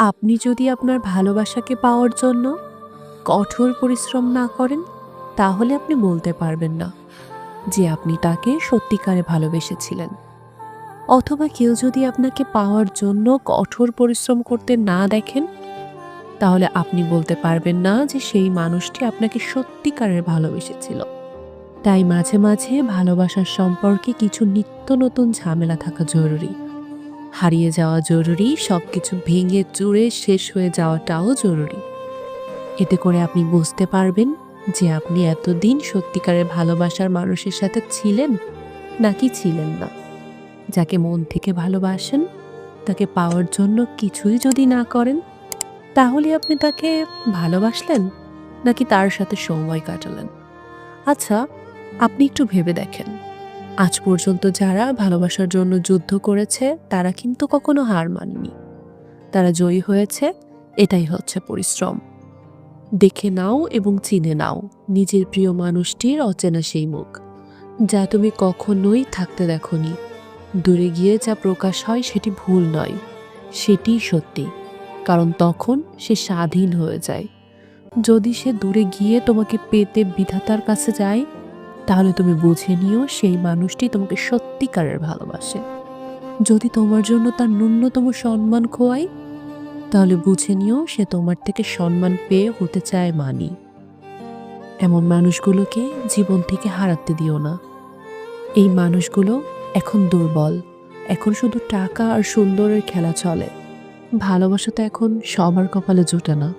আপনি যদি আপনার ভালোবাসাকে পাওয়ার জন্য কঠোর পরিশ্রম না করেন, তাহলে আপনি বলতে পারবেন না যে আপনি তাকে সত্যিকারে ভালোবেসেছিলেন। অথবা কেউ যদি আপনাকে পাওয়ার জন্য কঠোর পরিশ্রম করতে না দেখেন, তাহলে আপনি বলতে পারবেন না যে সেই মানুষটি আপনাকে সত্যিকারের ভালোবেসেছিল। তাই মাঝে মাঝে ভালোবাসার সম্পর্কে কিছু নিত্য নতুন ঝামেলা থাকা জরুরি। হারিয়ে যাওয়া জরুরি, সবকিছু ভেঙে চুরে শেষ হয়ে যাওয়াটাও জরুরি। এতে করে আপনি বুঝতে পারবেন যে আপনি এতদিন সত্যিকারের ভালোবাসার মানুষের সাথে ছিলেন নাকি ছিলেন না। যাকে মন থেকে ভালোবাসেন, তাকে পাওয়ার জন্য কিছুই যদি না করেন, তাহলে আপনি তাকে ভালোবাসলেন নাকি তার সাথে সময় কাটালেন? আচ্ছা, আপনি একটু ভেবে দেখেন, আজ পর্যন্ত যারা ভালোবাসার জন্য যুদ্ধ করেছে তারা কিন্তু কখনো হার মানেনি। তারা জয়ী হয়েছে। এটাই হচ্ছে পরিশ্রম। দেখে নাও এবং চিনে নাও নিজের প্রিয় মানুষটির অচেনা সেই মুখ, যা তুমি কখনোই থাকতে দেখোনি। দূরে গিয়ে যা প্রকাশ হয় সেটি ভুল নয়, সেটিই সত্যি। কারণ তখন সে স্বাধীন হয়ে যায়। যদি সে দূরে গিয়ে তোমাকে পেতে বিধাতার কাছে যায়, তাহলে তুমি বুঝে নিও সেই মানুষটি তোমাকে সত্যিকারের ভালোবাসে। যদি তোমার জন্য তার ন্যূনতম সম্মান খোয়ায়, তাহলে বুঝে নিও সে তোমার থেকে সম্মান পেয়ে হতে চায় মানি। এমন মানুষগুলোকে জীবন থেকে হারাতে দিও না। এই মানুষগুলো এখন দুর্বল। এখন শুধু টাকা আর সুন্দরের খেলা চলে। ভালোবাসা তো এখন সবার কপালে জোটে না।